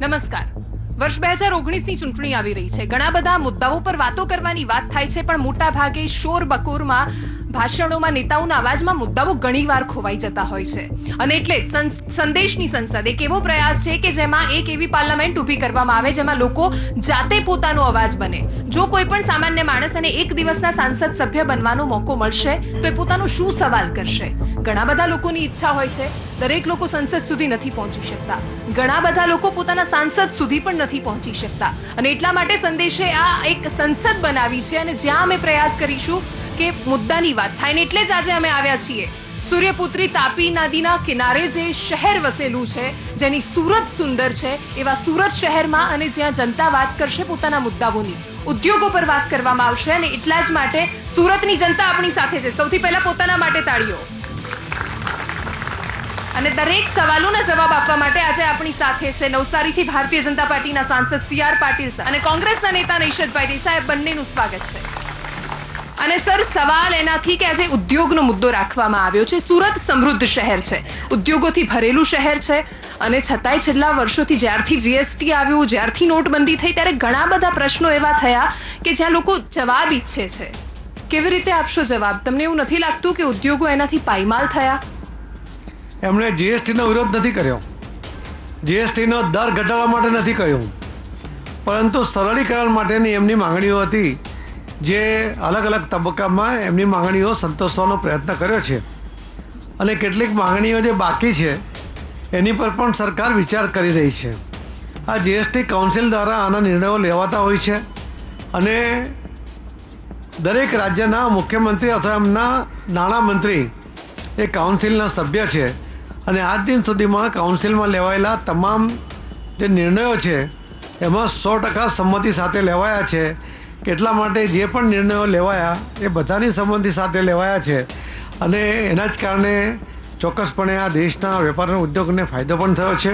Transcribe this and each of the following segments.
નમસ્કાર. વર્ષ 2019ની ચૂંટણી આવી રહી છે. ઘણા બધા મુદ્દાઓ પર વાતો કરવાની વાત થાય છે, પણ મોટા ભાગે શોર બકોરમાં, ભાષણોમાં, નેતાઓના અવાજમાં મુદ્દાઓ ઘણીવાર ખોવાઈ જતા હોય છે. અને એટલે જ સંદેશની સંસદ એક એવો પ્રયાસ છે કે જેમાં એક એવી પાર્લામેન્ટ ઊભી કરવામાં આવે જેમાં લોકો જાતે પોતાનો અવાજ બને. જો કોઈ પણ સામાન્ય માણસ અને એક દિવસના સાંસદ સભ્ય બનવાનો મોકો મળશે તો એ પોતાનો શું સવાલ કરશે? ઘણા બધા લોકોની ઈચ્છા હોય છે, દરેક લોકો સંસદ સુધી નથી પહોંચી શકતા. ઘણા બધા લોકો પોતાના સાંસદ સુધી પણ નથી પહોંચી શકતા, અને એટલા માટે સંદેશે આ એક સંસદ બનાવી છે અને જ્યાં અમે પ્રયાસ કરીશું કે મુદ્દાની વાત થાય. ને એટલે જ આજે અમે આવ્યા છીએ સૂર્યપુત્રી તાપી નદીના કિનારે જે શહેર વસેલું છે, જેની સુરત સુંદર છે, એવા સુરત શહેરમાં, અને જ્યાં જનતા વાત કરશે પોતાના મુદ્દાઓની, ઉદ્યોગો પર વાત કરવામાં આવશે. અને એટલા જ માટે સુરતની જનતા આપણી સાથે છે. સૌથી પહેલા પોતાના માટે તાળીઓ. અને દરેક સવાલોના જવાબ આપવા માટે આજે આપણી સાથે છે નવસારીથી ભારતીય જનતા પાર્ટીના સાંસદ CR પાટીલ સર અને કોંગ્રેસના નેતા નૈશદભાઈ દેસાઈ. બંનેનું સ્વાગત છે. અને સર, સવાલ એનાથી કે આજે ઉદ્યોગનો મુદ્દો રાખવામાં આવ્યો છે. સુરત સમૃદ્ધ શહેર છે, ઉદ્યોગોથી ભરેલું શહેર છે, અને છતાંય છેલ્લા વર્ષોથી જ્યારથી GST આવ્યું, જ્યારથી નોટબંધી થઈ, ત્યારે ઘણા બધા પ્રશ્નો એવા થયા કે જ્યાં લોકો જવાબ ઈચ્છે છે. કેવી રીતે આપશો જવાબ? તમને એવું નથી લાગતું કે ઉદ્યોગો એનાથી પાયમાલ થયા? એમણે GSTનો વિરોધ નથી કર્યો, GSTનો દર ઘટાડવા માટે નથી કહ્યું, પરંતુ સરળીકરણ માટેની એમની માંગણીઓ હતી, જે અલગ અલગ તબક્કામાં એમની માંગણીઓ સંતોષવાનો પ્રયત્ન કર્યો છે. અને કેટલીક માંગણીઓ જે બાકી છે એની પર પણ સરકાર વિચાર કરી રહી છે. આ GST કાઉન્સિલ દ્વારા આના નિર્ણયો લેવાતા હોય છે, અને દરેક રાજ્યના મુખ્યમંત્રી અથવા એમના નાણામંત્રી એ કાઉન્સિલના સભ્ય છે, અને આજ દિન સુધીમાં કાઉન્સિલમાં લેવાયેલા તમામ જે નિર્ણયો છે એમાં 100% સંમતિ સાથે લેવાયા છે. એટલા માટે જે પણ નિર્ણયો લેવાયા એ બધાની સંમતિ સાથે લેવાયા છે, અને એના જ કારણે ચોક્કસપણે આ દેશના વેપાર અને ઉદ્યોગને ફાયદો પણ થયો છે.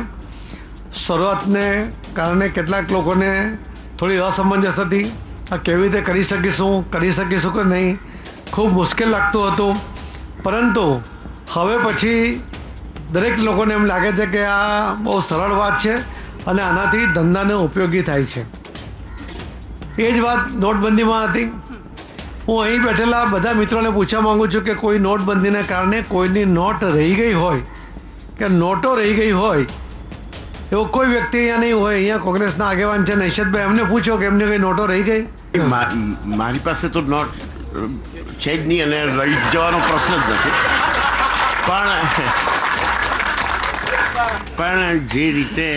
શરૂઆતને કારણે કેટલાક લોકોને થોડી અસમંજસ હતી, આ કેવી રીતે કરી શકીશું કે નહીં, ખૂબ મુશ્કેલ લાગતું હતું. પરંતુ હવે પછી દરેક લોકોને એમ લાગે છે કે આ બહુ સરળ વાત છે અને આનાથી ધંધાને ઉપયોગી થાય છે. એ જ વાત નોટબંધીમાં હતી. હું અહીં બેઠેલા બધા મિત્રોને પૂછવા માગું છું કે કોઈ નોટબંધીને કારણે કોઈની નોટ રહી ગઈ હોય કે નોટો રહી ગઈ હોય એવો કોઈ વ્યક્તિ અહીંયા નહીં હોય. અહીંયા કોંગ્રેસના આગેવાન છે નૈશદભાઈ, એમને પૂછો કે એમને કઈ નોટો રહી ગઈ? મારી પાસે તો નોટ છે જ નહીં અને રહી જવાનો પ્રશ્ન જ નથી. પણ જે રીતે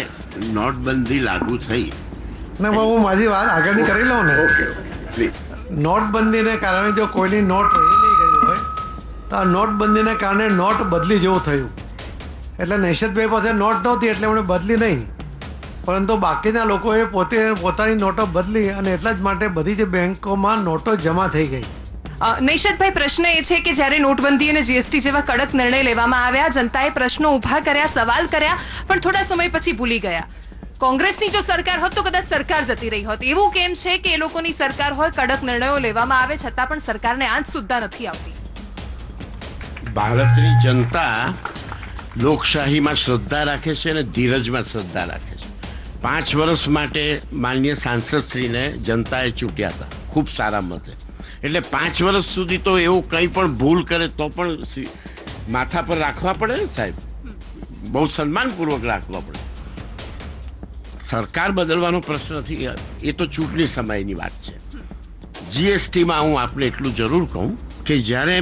નોટબંધી લાગુ થઈ, હું મારી વાત આગળની કરી લઉં ને. નોટબંધીને કારણે જો કોઈની નોટ રહી નહીં ગઈ હોય તો આ નોટબંધીને કારણે નોટ બદલી જેવું થયું. એટલે નૈશદભાઈ પાસે નોટ નહોતી એટલે એમણે બદલી નહીં, પરંતુ બાકીના લોકોએ પોતાની નોટો બદલી, અને એટલા જ માટે બધી જ બેંકોમાં નોટો જમા થઈ ગઈ. નૈશદભાઈ, પ્રશ્ન એ છે કે જ્યારે નોટબંધી અને GST જેવા કડક નિર્ણય લેવામાં આવ્યા, જનતાએ પ્રશ્નો ઊભા કર્યા, સવાલ કર્યા, પણ થોડા સમય પછી ભૂલી ગયા. કોંગ્રેસની જો સરકાર હોત તો કદાચ સરકાર જતી રહી હોત. એવું કેમ છે કે એ લોકોની સરકાર હોય, કડક નિર્ણયો લેવામાં આવે, છતાં પણ સરકારને આંચ સુદ્ધા નથી આવતી? ભારતની જનતા લોકશાહીમાં શ્રદ્ધા રાખે છે અને ધીરજમાં શ્રદ્ધા રાખે છે. 5 વર્ષ માટે માનનીય સાંસદશ્રીને જનતાએ ચૂંટ્યા હતા ખૂબ સારા મતે. એટલે 5 વર્ષ સુધી તો એવું કંઈ પણ ભૂલ કરે તો પણ માથા પર રાખવા પડે ને સાહેબ, બહુ સન્માનપૂર્વક રાખવા પડે. સરકાર બદલવાનો પ્રશ્ન નથી, એ તો ચૂંટણી સમયની વાત છે. GSTમાં હું આપને એટલું જરૂર કહું કે જ્યારે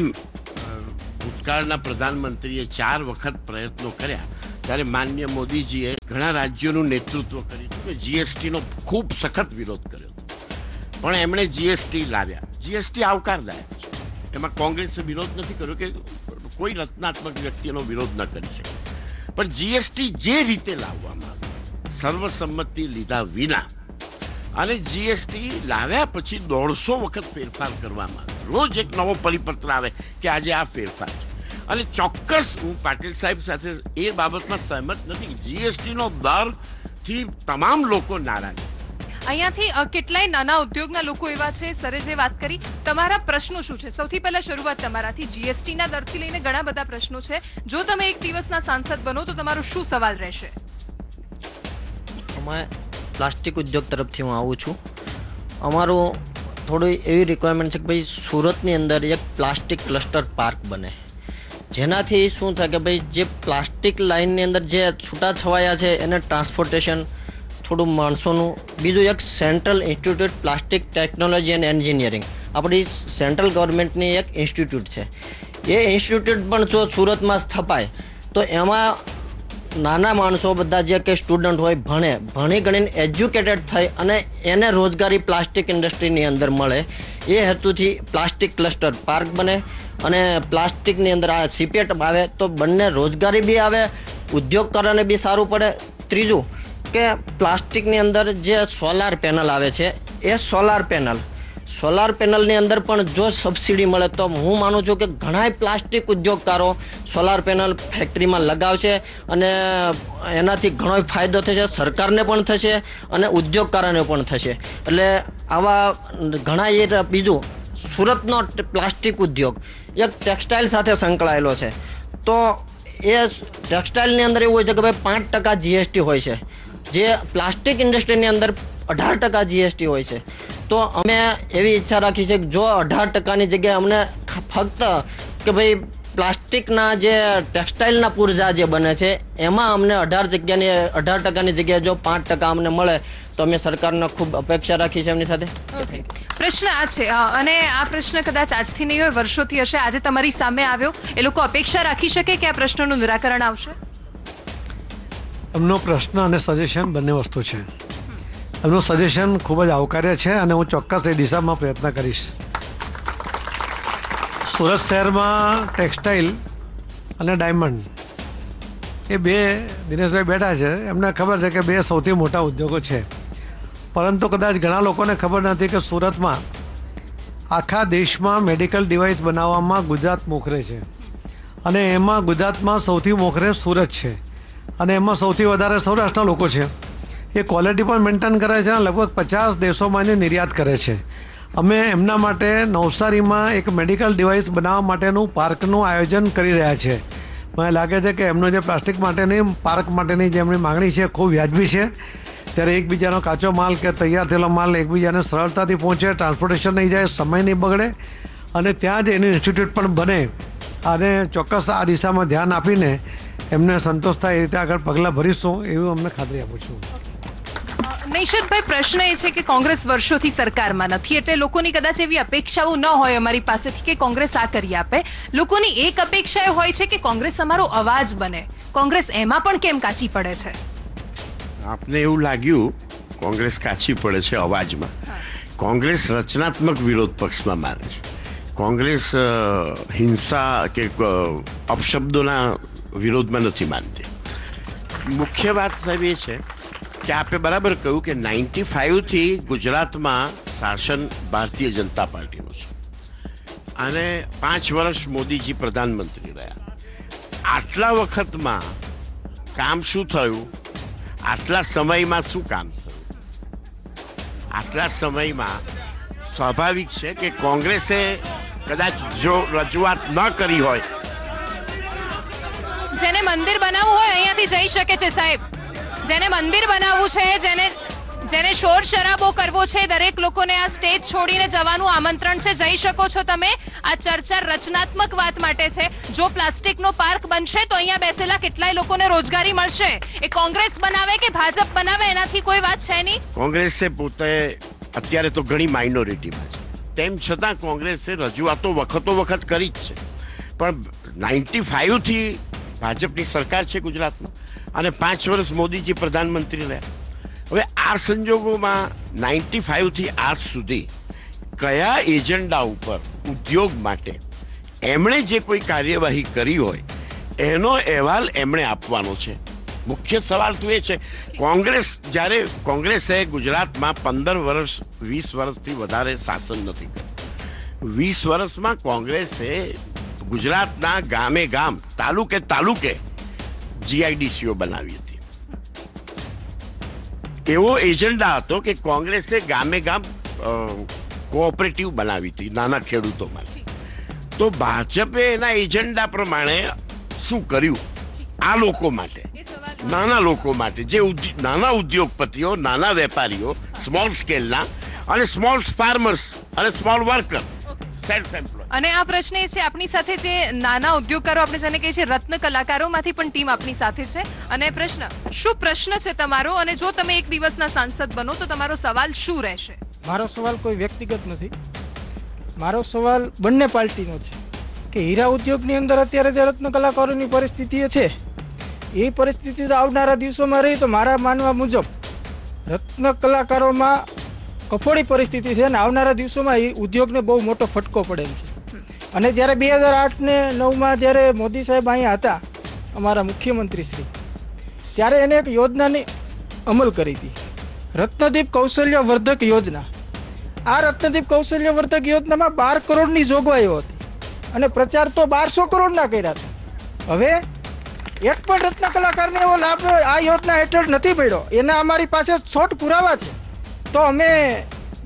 ભૂતકાળના પ્રધાનમંત્રીએ 4 વખત પ્રયત્નો કર્યા ત્યારે માનનીય મોદીજીએ ઘણા રાજ્યોનું નેતૃત્વ કર્યું હતું કે GSTનો ખૂબ સખત વિરોધ કર્યો હતો, પણ એમણે GST લાવ્યા. GST આવકારદાયક છે, એમાં કોંગ્રેસે વિરોધ નથી કર્યો કે કોઈ રચનાત્મક વ્યક્તિનો વિરોધ ન કરી શકે. પણ GST જે રીતે લાવવામાં સર્વસંમતિ લીધા વિના, અને GST લાવ્યા પછી 150 વખત ફેરફાર કરવામાં આવે, રોજ એક નવો પરિપત્ર આવે કે આજે આ ફેરફાર છે. અને ચોક્કસ હું પાટીલ સાહેબ સાથે એ બાબતમાં સહેમત નથી. GSTનો દરથી તમામ લોકો નારાજ. અહીંયાથી કેટલાય નાના ઉદ્યોગના લોકો એવા છે, સરે જે વાત કરી, તમારા પ્રશ્નો શું છે? સૌથી પહેલા શરૂઆત તમારાથી. GSTના દરથી લઈને ઘણા બધા પ્રશ્નો છે. જો તમે એક દિવસના સાંસદ બનો તો તમારો શું સવાલ રહેશે? मैं प्लास्टिक उद्योग तरफ हूँ आऊँ छूँ। अमारू थोड़ी एवी रिक्वायरमेंट है कि भाई सूरतनी अंदर एक प्लास्टिक क्लस्टर पार्क बने, जेनाथी शुं थाय कि भाई जे प्लास्टिक लाइननी अंदर जे छूटा छवाया है एने ट्रांसपोर्टेशन थोड़ू माणसों, बीजू एक central institute plastic technology and engineering अपनी सेंट्रल गवर्नमेंटनी एक इंस्टिट्यूट है। ये इंस्टिट्यूट पण जो सूरत में स्थापाय तो एमां नाना माणसों बधा जे के स्टूडंट होय भणे भणी गणीने एज्युकेटेड थाय अने एने रोजगारी प्लास्टिक इंडस्ट्रीनी अंदर मळे, ए हेतुथी प्लास्टिक क्लस्टर पार्क बने अने प्लास्टिकनी अंदर आ सीपेट आवे तो बंने रोजगारी बी आवे, उद्योगकारोने बी सारूं पड़े। त्रीजું કે પ્લાસ્ટિકની અંદર જે સોલાર પેનલ આવે છે એ સોલાર પેનલની અંદર પણ જો સબસિડી મળે તો હું માનું છું કે ઘણાય પ્લાસ્ટિક ઉદ્યોગકારો સોલાર પેનલ ફેક્ટરીમાં લગાવશે અને એનાથી ઘણો ફાયદો થશે, સરકારને પણ થશે અને ઉદ્યોગકારોને પણ થશે। એટલે આવા ઘણા એ બીજું સુરતનો પ્લાસ્ટિક ઉદ્યોગ એક ટેક્સટાઇલ સાથે સંકળાયેલો છે, તો એ ટેક્સટાઇલની અંદર એવું હોય છે કે ભાઈ 5% GST હોય છે, જે પ્લાસ્ટિક ઇન્ડસ્ટ્રીની અંદર 18% GST હોય છે। તો અમે એવી ઈચ્છા રાખી છે કે જો 18%ની જગ્યાએ અમને ફક્ત કે ભાઈ પ્લાસ્ટિકના જે ટેક્સટાઇલના પૂર્જા જે બને છે એમાં અમને 18%ની જગ્યાએ જો 5% અમને મળે તો અમે સરકારને ખૂબ અપેક્ષા રાખી છે એમની સાથે। પ્રશ્ન આ છે અને આ પ્રશ્ન કદાચ આજથી નહીં હોય, વર્ષોથી હશે, આજે તમારી સામે આવ્યો, એ લોકો અપેક્ષા રાખી શકે કે આ પ્રશ્નનું નિરાકરણ આવશે? એમનો પ્રશ્ન અને સજેશન બંને વસ્તુ છે। એમનું સજેશન ખૂબ જ આવકાર્ય છે અને હું ચોક્કસ એ દિશામાં પ્રયત્ન કરીશ। સુરત શહેરમાં ટેક્સટાઇલ અને ડાયમંડ એ બે દિનેશભાઈ બેઠા છે, એમને ખબર છે કે બે સૌથી મોટા ઉદ્યોગો છે, પરંતુ કદાચ ઘણા લોકોને ખબર નથી કે સુરતમાં આખા દેશમાં મેડિકલ ડિવાઇસ બનાવવામાં ગુજરાત મોખરે છે અને એમાં ગુજરાતમાં સૌથી મોખરે સુરત છે અને એમાં સૌથી વધારે સૌરાષ્ટ્રના લોકો છે। એ ક્વોલિટી પણ મેન્ટેન કરે છે અને લગભગ 50 દેશોમાં એની નિર્યાત કરે છે। અમે એમના માટે નવસારીમાં એક મેડિકલ ડિવાઇસ બનાવવા માટેનું પાર્કનું આયોજન કરી રહ્યા છે। મને લાગે છે કે એમનો જે પ્લાસ્ટિક માટેની પાર્ક માટેની જે એમની માગણી છે ખૂબ વ્યાજબી છે। ત્યારે એકબીજાનો કાચો માલ કે તૈયાર થયેલો માલ એકબીજાને સરળતાથી પહોંચે, ટ્રાન્સપોર્ટેશન નહીં જાય, સમય નહીં બગડે અને ત્યાં જ એનું ઇન્સ્ટિટ્યૂટ પણ બને અને ચોક્કસ આ દિશામાં ધ્યાન આપીને એમને સંતોષ થાય એ રીતે આગળ પગલાં ભરીશું એવું અમને ખાતરી આપું છું। નૈશદભાઈ, પ્રશ્ન એ છે કે કોંગ્રેસ વર્ષોથી સરકારમાં નથી, એટલે લોકોની કદાચ એવી અપેક્ષાઓ ન હોય અમારી પાસેથી કે કોંગ્રેસ આ કરી આપે। લોકોની એક અપેક્ષા એ હોય છે કે કોંગ્રેસ અમારો અવાજ બને, કોંગ્રેસ એમાં પણ કેમ કાચી પડે છે? આપને એવું લાગ્યું કોંગ્રેસ કાચી પડે છે અવાજમાં? કોંગ્રેસ રચનાત્મક વિરોધ પક્ષમાં માને છે। કોંગ્રેસ હિંસા કે અપશબ્દોના વિરોધમાં નથી માનતી। મુખ્ય વાત સાહેબ એ છે કે આપે બરાબર કહ્યું કે 95થી ગુજરાતમાં શાસન ભારતીય જનતા પાર્ટીનું છે અને 5 વર્ષ મોદીજી પ્રધાનમંત્રી રહ્યા। આટલા વખતમાં કામ શું થયું? આટલા સમયમાં શું કામ થયું? આટલા સમયમાં સ્વાભાવિક છે કે કોંગ્રેસે કદાચ જો રજૂઆત ન કરી હોય, જેને મંદિર બનાવવું હોય અહીંયાથી જઈ શકે છે સાહેબ, જેને મંદિર બનાવવું છે, જેને શોર શરાબો કરવો છે, દરેક લોકોને આ સ્ટેજ છોડીને જવાનું આમંત્રણ છે, જઈ શકો છો તમે। આ ચર્ચા રચનાત્મક વાત માટે છે। જો પ્લાસ્ટિકનો પાર્ક બનશે તો અહીંયા બેસેલા કેટલાય લોકોને રોજગારી મળશે। એ કોંગ્રેસ બનાવે કે ભાજપ બનાવે એનાથી કોઈ વાત છે નહીં। કોંગ્રેસે પોતે અત્યારે તો ઘણી માઇનોરિટીમાં છે, તેમ છતાં કોંગ્રેસે રજૂઆતો વખત કરી જ છે, પણ 95થી ભાજપની સરકાર છે ગુજરાતમાં અને 5 વર્ષ મોદીજી પ્રધાનમંત્રી રહ્યા। હવે આ સંજોગોમાં 95થી આજ સુધી કયા એજન્ડા ઉપર ઉદ્યોગ માટે એમણે જે કોઈ કાર્યવાહી કરી હોય એનો અહેવાલ એમણે આપવાનો છે। મુખ્ય સવાલ તો એ છે, જ્યારે કોંગ્રેસે ગુજરાતમાં 15 વર્ષ 20 વર્ષથી વધારે શાસન નથી કર્યું, 20 વર્ષમાં કોંગ્રેસે ગુજરાતના ગામે ગામ, તાલુકે GIDCO બનાવી હતી। એવો એજન્ડા હતો કે કોંગ્રેસે ગામે ગામ કોઓપરેટિવ બનાવી હતી નાના ખેડૂતો માટે। તો ભાજપે એના એજન્ડા પ્રમાણે શું કર્યું આ લોકો માટે? નાના લોકો માટે, જે નાના ઉદ્યોગપતિઓ, નાના વેપારીઓ, સ્મોલ સ્કેલના અને સ્મોલ ફાર્મર્સ અને સ્મોલ વર્કર, સેલ્ફ એમ્પ્લોય. અને આ પ્રશ્ન એ છે, આપણી સાથે જે નાના ઉદ્યોગકારો, આપણે જેને કહીએ છીએ રત્ન કલાકારોમાંથી પણ ટીમ આપણી સાથે છે. અને શું પ્રશ્ન છે તમારો, અને જો તમે એક દિવસના સાંસદ બનો તો તમારો સવાલ શું રહેશે? મારો સવાલ કોઈ વ્યક્તિગત નથી, મારો સવાલ બંને પાર્ટીનો છે કે હીરા ઉદ્યોગની અંદર અત્યારે જે રત્ન કલાકારોની પરિસ્થિતિ છે, એ પરિસ્થિતિ આવનારા દિવસોમાં રહી તો મારા માનવા મુજબ રત્ન કલાકારોમાં કફોડી પરિસ્થિતિ છે અને આવનારા દિવસોમાં એ ઉદ્યોગને બહુ મોટો ફટકો પડેલ છે. અને જ્યારે 2008 ને 2009માં જ્યારે મોદી સાહેબ અહીંયા હતા, અમારા મુખ્યમંત્રી શ્રી, ત્યારે એને એક યોજનાની અમલ કરી હતી, રત્નદીપ કૌશલ્ય વર્ધક યોજના. આ રત્નદીપ કૌશલ્ય વર્ધક યોજનામાં 12 કરોડની જોગવાઈઓ હતી અને પ્રચાર તો 1200 કરોડના કર્યા હતા. હવે એક પણ રત્ન કલાકારને એવો લાભ આ યોજના હેઠળ નથી મળ્યો. એના અમારી પાસે શોર્ટ પુરાવા છે. તો અમે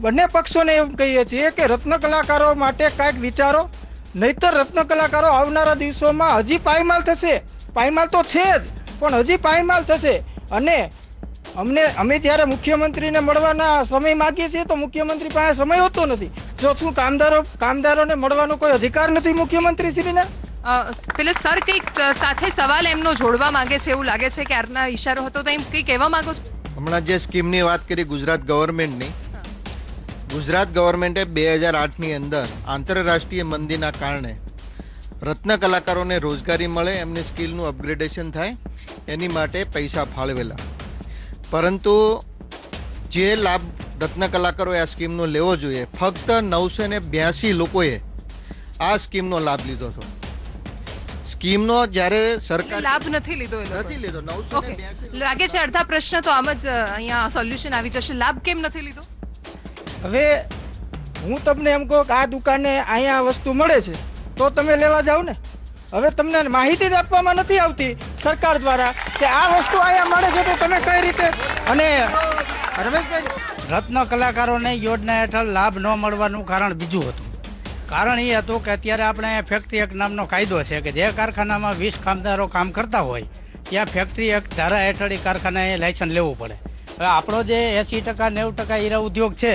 બંને પક્ષોને એમ કહીએ છીએ કે રત્ન કલાકારો માટે કાંઈક વિચારો, નહીંતર રત્ન કલાકારો આવનારા દિવસોમાં હજી પાયમાલ થશે. પાયમાલ તો છે જ, પણ હજી પાયમાલ થશે. અને અમે જ્યારે મુખ્યમંત્રીને મળવાના સમય માગીએ છીએ તો મુખ્યમંત્રી પાસે સમય હોતો નથી. જો શું કામદારોને મળવાનો કોઈ અધિકાર નથી મુખ્યમંત્રીશ્રીને? પેલા સર કંઈક સાથે સવાલ એમનો જોડવા માંગે છે એવું લાગે છે કે આરના ઈશારો હતો, તો એમ કંઈ કહેવા માંગો છો? હમણાં જે સ્કીમની વાત કરી ગુજરાત ગવર્મેન્ટની, ગુજરાત ગવર્મેન્ટે 2008ની અંદર આંતરરાષ્ટ્રીય મંદીના કારણે રત્ન કલાકારોને રોજગારી મળે, એમની સ્કિલનું અપગ્રેડેશન થાય, એની માટે પૈસા ફાળવેલા. પરંતુ જે લાભ રત્ન કલાકારોએ આ સ્કીમનો લેવો જોઈએ, ફક્ત 982 લોકોએ આ સ્કીમનો લાભ લીધો હતો. સ્કીમનો જ્યારે સરકાર લાભ નથી લીધો. 982. લાગે છે અડધા પ્રશ્ન તો આમ જ અહીંયા સોલ્યુશન આવી જશે. લાભ કેમ નથી લીધો? હવે હું તમને એમ કહું કે આ દુકાને અહીંયા વસ્તુ મળે છે તો તમે લેવા જાઓ ને. હવે તમને માહિતી જ આપવામાં નથી આવતી સરકાર દ્વારા કે આ વસ્તુ અહીંયા મળે છે તો તમે કઈ રીતે. અને રમેશભાઈ, રત્ન કલાકારોને યોજના હેઠળ લાભ ન મળવાનું કારણ બીજું હતું. કારણ એ હતું કે અત્યારે આપણે ફેક્ટરી એક્ટ નામનો કાયદો છે કે જે કારખાનામાં 20 કામદારો કામ કરતા હોય ત્યાં ફેક્ટરી એક્ટ ધારા હેઠળ એ કારખાનાએ લાયસન્સ લેવું પડે. હવે આપણો જે 80% 90% હીરા ઉદ્યોગ છે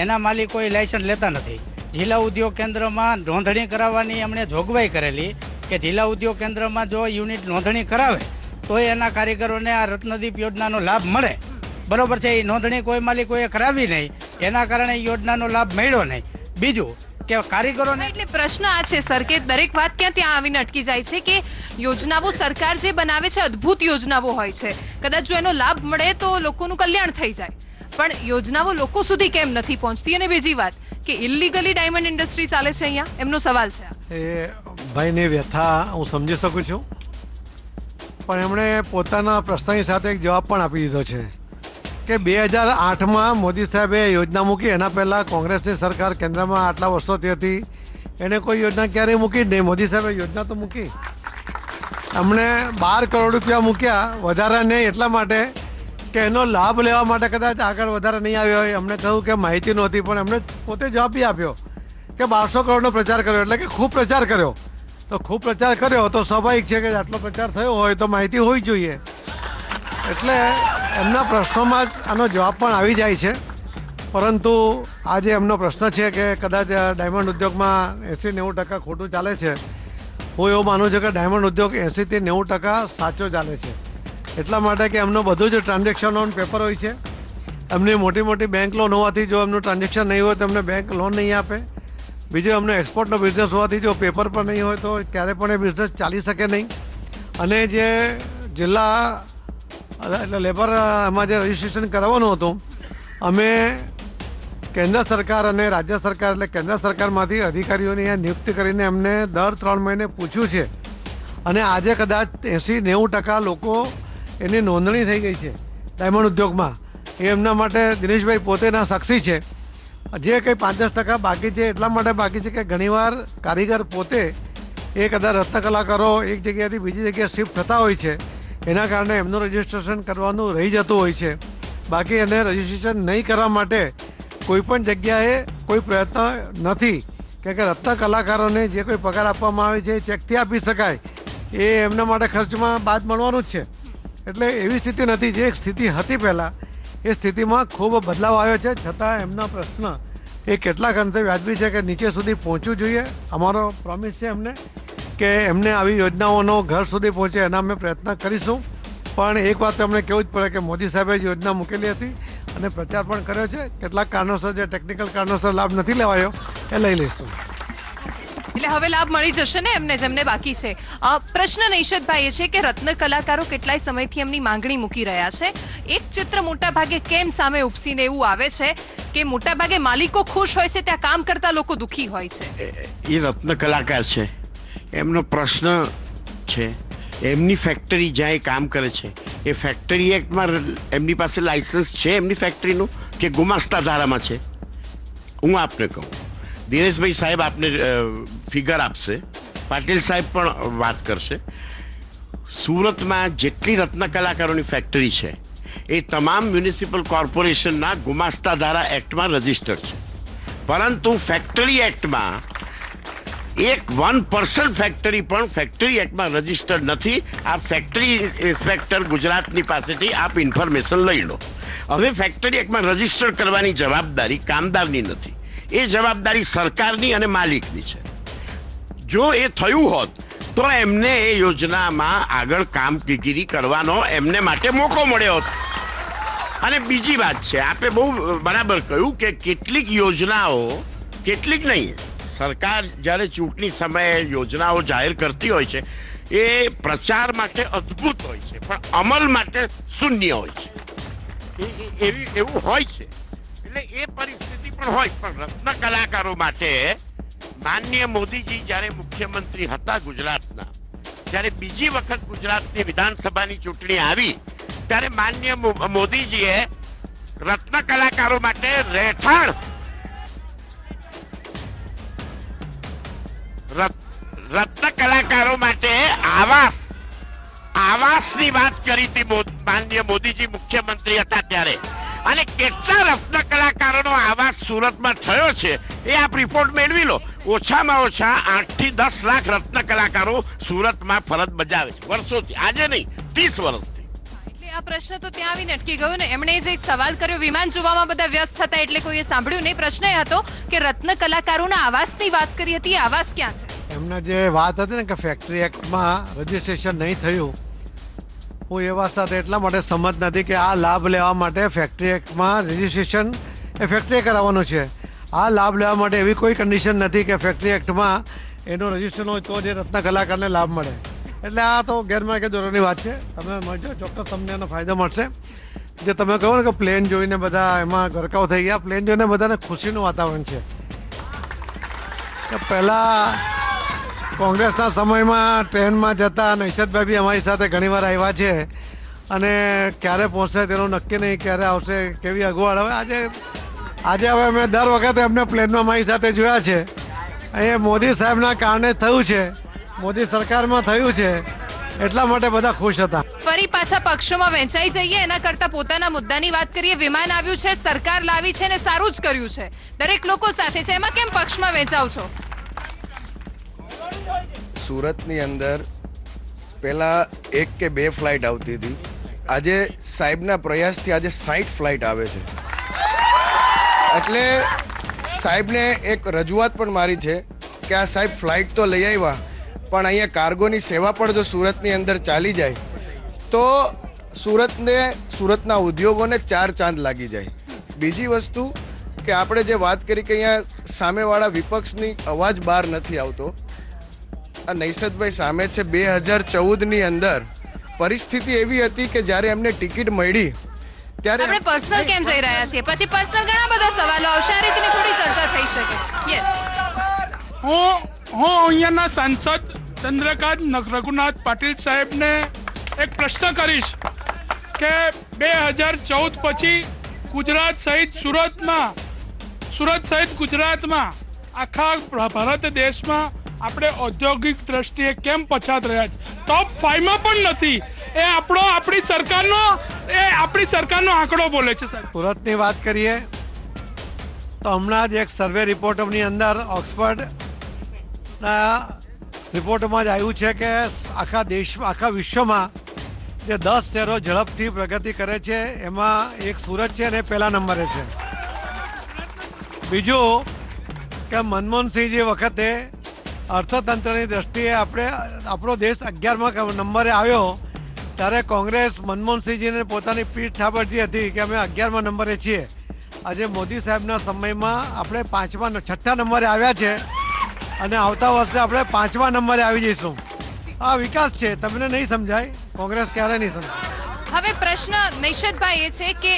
એના માલિકોએ લાયસન્સ લેતા નથી. જિલ્લા ઉદ્યોગ કેન્દ્રમાં નોંધણી કરાવવાની એમણે જોગવાઈ કરેલી કે જિલ્લા ઉદ્યોગ કેન્દ્રમાં જો યુનિટ નોંધણી કરાવે તો એના કારીગરોને આ રત્નદીપ યોજનાનો લાભ મળે. બરોબર છે, એ નોંધણી કોઈ માલિકોએ કરાવી નહીં, એના કારણે યોજનાનો લાભ મળ્યો નહીં. બીજું કે કારીગરોને, એટલે પ્રશ્ન આ છે સર કે દરેક વાત ક્યાં ત્યાં આવીને અટકી જાય છે કે યોજનાઓ સરકાર જે બનાવે છે અદ્ભુત યોજનાઓ હોય છે, કદાચ જો એનો લાભ મળે તો લોકોનું કલ્યાણ થઈ જાય, પણ યોજનાઓ લોકો સુધી કેમ નથી પહોંચતી? અને બીજી વાત કે ઇલીગલી ડાયમંડ ઇન્ડસ્ટ્રી ચાલે છે અહીંયા, એમનો સવાલ છે. એ ભાઈની વ્યથા હું સમજી શકું છું, પણ એમણે પોતાના પ્રશ્નની સાથે એક જવાબ પણ આપી દીધો છે કે 2008માં મોદી સાહેબે યોજના મૂકી, એના પહેલાં કોંગ્રેસની સરકાર કેન્દ્રમાં આટલા વર્ષોથી હતી, એણે કોઈ યોજના ક્યારેય મૂકી જ નહીં. મોદી સાહેબે યોજના તો મૂકી, એમણે 12 કરોડ રૂપિયા મૂક્યા, વધારે નહીં એટલા માટે કે એનો લાભ લેવા માટે કદાચ આગળ વધારે નહીં આવ્યો હોય. એમણે કહ્યું કે માહિતી નહોતી, પણ એમણે પોતે જવાબ બી આપ્યો કે 1200 કરોડનો પ્રચાર કર્યો, એટલે કે ખૂબ પ્રચાર કર્યો. તો ખૂબ પ્રચાર કર્યો તો સ્વાભાવિક છે કે આટલો પ્રચાર થયો હોય તો માહિતી હોવી જોઈએ. એટલે એમના પ્રશ્નોમાં જ આનો જવાબ પણ આવી જાય છે. પરંતુ આજે એમનો પ્રશ્ન છે કે કદાચ ડાયમંડ ઉદ્યોગમાં 80-90% ખોટું ચાલે છે. હું એવું માનું છું કે ડાયમંડ ઉદ્યોગ 80થી 90% સાચો ચાલે છે. એટલા માટે કે એમનું બધું જ ટ્રાન્ઝેક્શન ઓન પેપર હોય છે. એમની મોટી મોટી બેંક લોન હોવાથી જો એમનું ટ્રાન્ઝેક્શન નહીં હોય તો એમને બેંક લોન નહીં આપે. બીજું એમનો એક્સપોર્ટનો બિઝનેસ હોવાથી જો પેપર પર નહીં હોય તો ક્યારે પણ એ બિઝનેસ ચાલી શકે નહીં. અને જે જિલ્લા એટલે લેબર એમાં જે રજિસ્ટ્રેશન કરાવવાનું હતું, અમે કેન્દ્ર સરકાર અને રાજ્ય સરકાર એટલે કેન્દ્ર સરકારમાંથી અધિકારીઓની અહીંયા નિયુક્તિ કરીને એમને દર 3 મહિને પૂછ્યું છે. અને આજે કદાચ 80-90% લોકો એની નોંધણી થઈ ગઈ છે ડાયમંડ ઉદ્યોગમાં. એ એમના માટે દિનેશભાઈ પોતેના સાક્ષી છે. જે કંઈ 5-10% બાકી છે એટલા માટે બાકી છે કે ઘણીવાર કારીગર પોતે એ કદાચ રત્ન કલાકારો એક જગ્યાએથી બીજી જગ્યાએ શિફ્ટ થતા હોય છે, એના કારણે એમનું રજિસ્ટ્રેશન કરવાનું રહી જતું હોય છે. બાકી એને રજિસ્ટ્રેશન નહીં કરવા માટે કોઈપણ જગ્યાએ કોઈ પ્રયત્ન નથી કે રત્ન કલાકારોને જે કોઈ પગાર આપવામાં આવે છે એ ચેકથી આપી શકાય. એ એમના માટે ખર્ચમાં બાદ મળવાનું જ છે. એટલે એવી સ્થિતિ નથી. જે એક સ્થિતિ હતી પહેલાં એ સ્થિતિમાં ખૂબ બદલાવ આવ્યો છે. છતાં એમના પ્રશ્ન એ કેટલાક અંશે વ્યાજબી છે કે નીચે સુધી પહોંચવું જોઈએ. અમારો પ્રોમિસ છે એમને કે એમને આવી યોજનાઓનો ઘર સુધી પહોંચે એના અમે પ્રયત્ન કરીશું. પણ એક વાત તો અમને કહેવું જ પડે કે મોદી સાહેબે જ યોજના મૂકેલી હતી અને પ્રચાર પણ કર્યો છે. કેટલાક કારણોસર જે ટેકનિકલ કારણોસર લાભ નથી લેવાયો એ લઈ લઈશું. એટલે હવે લાભ મળી જશે ને એમને જેમને બાકી છે. પ્રશ્ન નૈશદભાઈ એ છે કે રત્ન કલાકારો કેટલાય સમયથી એમની માંગણી મૂકી રહ્યા છે. એક ચિત્ર મોટા ભાગે કેમ સામે ઉપસીને એવું આવે છે કે મોટા ભાગે માલિકો ખુશ હોય છે, ત્યાં કામ કરતા લોકો દુઃખી હોય છે. એ રત્ન કલાકાર છે, એમનો પ્રશ્ન છે. એમની ફેક્ટરી જ્યાં એ કામ કરે છે એ ફેક્ટરી એક્ટમાં એમની પાસે લાઇસન્સ છે એમની ફેક્ટરીનું કે ગુમાસ્તા ધારામાં છે? હું આપને કહું, દિનેશભાઈ સાહેબ આપને ફિગર આપશે, પાટીલ સાહેબ પણ વાત કરશે. સુરતમાં જેટલી રત્ન કલાકારોની ફેક્ટરી છે એ તમામ મ્યુનિસિપલ કોર્પોરેશનના ગુમાસ્તા ધારા એક્ટમાં રજિસ્ટર્ડ છે. પરંતુ ફેક્ટરી એક્ટમાં 1% ફેક્ટરી પણ ફેક્ટરી એક્ટમાં રજિસ્ટર્ડ નથી. આ ફેક્ટરી ઇન્સ્પેક્ટર ગુજરાતની પાસેથી આપ ઇન્ફોર્મેશન લઈ લો. હવે ફેક્ટરી એક્ટમાં રજિસ્ટર કરવાની જવાબદારી કામદારની નથી, એ જવાબદારી સરકારની અને માલિકની છે. જો એ થયું હોત તો એમને એ યોજનામાં આગળ કામગીરી કરવાનો એમને માટે મોકો મળ્યો હોત. અને બીજી વાત છે, આપે બહુ બરાબર કહ્યું કે કેટલીક યોજનાઓ, કેટલીક નહીં, સરકાર જ્યારે ચૂંટણી સમયે યોજનાઓ જાહેર કરતી હોય છે એ પ્રચાર માટે અદ્ભુત હોય છે પણ અમલ માટે શૂન્ય હોય છે. એવું હોય છે. એટલે એ પરિસ્થિતિ પણ હોય. પણ રત્ન કલાકારો માટે માનનીય મોદીજી જ્યારે મુખ્યમંત્રી હતા ગુજરાતના, જ્યારે બીજી વખત ગુજરાતની વિધાનસભાની ચૂંટણી આવી ત્યારે માનનીય મોદીજીએ રત્ન કલાકારો માટે રહેઠાણ, રત્ન કલાકારો માટે આવાસની વાત કરી હતી માનનીય મોદીજી મુખ્યમંત્રી હતા ત્યારે. અને કેટલા રત્ન કલાકારોનો આવાસ સુરતમાં થયો છે એ આપ રિપોર્ટ મેળવી લો. ઓછામાં ઓછા 8 થી 10 લાખ રત્ન કલાકારો સુરતમાં ફરજ બજાવે છે વર્ષોથી, આજે નહીં 30 વર્ષથી. એટલે આ પ્રશ્ન તો ત્યાં આવીને અટકી ગયો ને. એમણે જે એક સવાલ કર્યો, વિમાન જોવામાં બધા વ્યસ્ત હતા એટલે કોઈએ સાંભળ્યું નહીં. પ્રશ્ન એ હતો કે રત્ન કલાકારોના આવાસની વાત કરી હતી, આવાસ ક્યાં છે? એમને જે વાત હતી ને કે ફેક્ટરી એક્ટમાં રજિસ્ટ્રેશન નહીં થયું, હું એ વાત સાથે એટલા માટે સંમત નથી કે આ લાભ લેવા માટે ફેક્ટરી એક્ટમાં રજિસ્ટ્રેશન એ ફેક્ટરીએ કરાવવાનું છે. આ લાભ લેવા માટે એવી કોઈ કન્ડિશન નથી કે ફેક્ટરી એક્ટમાં એનું રજિસ્ટ્રેશન હોય તો જે રત્ન કલાકારને લાભ મળે. એટલે આ તો ગેરમાર્ગદોરોની વાત છે. તમે મળજો, ચોક્કસ તમને એનો ફાયદો મળશે. જે તમે કહો ને કે પ્લેન જોઈને બધા એમાં ગરકાવ થઈ ગયા, પ્લેન જોઈને બધાને ખુશીનું વાતાવરણ છે. પહેલાં કોંગ્રેસના સમયમાં ટ્રેનમાં જતા નૈશદભાઈ બી અમારી સાથે ઘણીવાર આવ્યા છે અને ક્યારે પહોંચશે તેનું નક્કી નહીં, ક્યારે આવશે, કેવી અગવડ. હવે આજે હવે અમે દર વખતે એમને પ્લેનમાં મારી સાથે જોયા છે. એ મોદી સાહેબના કારણે થયું છે, મોદી સરકારમાં થયું છે, એટલા માટે બધા ખુશ હતા. ફરી પાછા પક્ષોમાં વહેંચાઈ જઈએ એના કરતા પોતાના મુદ્દાની વાત કરીએ. વિમાન આવ્યું છે, સરકાર લાવી છે ને સારું જ કર્યું છે, દરેક લોકો સાથે છે, એમાં કેમ પક્ષમાં વહેંચાવ છો? સુરતની અંદર પહેલાં 1 કે 2 ફ્લાઇટ આવતી હતી, આજે સાહેબના પ્રયાસથી આજે 60 ફ્લાઇટ આવે છે. એટલે સાહેબને એક રજૂઆત પણ મારી છે કે આ સાહેબ ફ્લાઇટ તો લઈ આવ્યા પણ અહીંયા કાર્ગોની સેવા પણ જો સુરતની અંદર ચાલી જાય તો સુરતના ઉદ્યોગોને 4 ચાંદ લાગી જાય. બીજી વસ્તુ કે આપણે જે વાત કરી કે અહીંયા સામેવાળા વિપક્ષની અવાજ બહાર નથી આવતો. આ નૈશદભાઈ સામે છે. 2014ની અંદર પરિસ્થિતિ એવી હતી કે જ્યારે એમને ટિકિટ મળી ત્યારે આપણે પર્સનલ કેમ જઈ રહ્યા છીએ, પછી પર્સનલ ઘણા બધા સવાલો આવશે, આ રીતની થોડી ચર્ચા થઈ શકે. યસ, હું અહીંયાના સાંસદ ચંદ્રકાંત રઘુનાથ પાટીલ સાહેબને એક પ્રશ્ન કરીશ કે 2014 પછી ગુજરાત સહિત સુરત સહિત ગુજરાતમાં આખા ભારત દેશમાં આપણે ઔદ્યોગિક દ્રષ્ટિએ કેમ પછાત રહ્યા છે? ટોપ 5માં પણ નથી. એ આપણી સરકારનો આંકડો બોલે છે. સાહેબ, સુરતની વાત કરીએ તો હમણાં જ એક સર્વે રિપોર્ટની અંદર ઓક્સફર્ડના રિપોર્ટમાં જ આવ્યું છે કે આખા વિશ્વમાં જે 10 શહેરો ઝડપથી પ્રગતિ કરે છે એમાં એક સુરત છે અને પહેલા નંબરે છે. બીજું કે મનમોહનસિંહજી વખતે અર્થતંત્રની દ્રષ્ટિએ આપણો દેશ 11મા નંબરે આવ્યો ત્યારે કોંગ્રેસ મનમોહનસિંહજીને પોતાની પીઠ થાબડતી હતી કે અમે 11મા નંબરે છીએ. આજે મોદી સાહેબના સમયમાં આપણે 6ઠ્ઠા નંબરે આવ્યા છે અને આવતા વર્ષે આપણે 5મા નંબરે આવી જઈશું. આ વિકાસ છે, તમને નહીં સમજાય, કોંગ્રેસ ક્યારે નહીં સમજાય. હવે પ્રશ્ન નૈશદભાઈ એ છે કે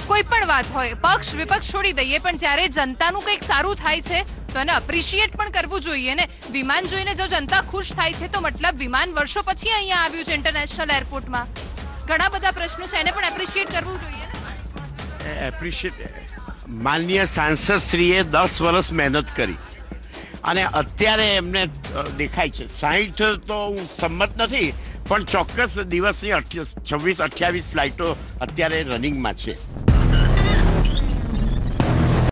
કોઈ પણ વાત હોય, પક્ષ વિપક્ષ છોડી દઈએ, પણ જ્યારે જનતાનું કંઈક સારું થાય છે તો એને અપ્રિશિએટ પણ કરવું જોઈએ ને. વિમાન જોઈને જો જનતા ખુશ થાય છે તો મતલબ વિમાન વર્ષો પછી અહીંયા આવ્યું છે ઇન્ટરનેશનલ એરપોર્ટમાં. ઘણા બધા પ્રશ્નો છે, એને પણ એપ્રિશિએટ કરવું જોઈએ. એપ્રિશિએટ માનનીય સાંસદશ્રીએ 10 વર્ષ મહેનત કરી અને અત્યારે એમને દેખાય છે 60 તો હું સંમત નથી, પણ ચોક્કસ દિવસની 26-28 ફ્લાઇટો અત્યારે રનિંગમાં છે.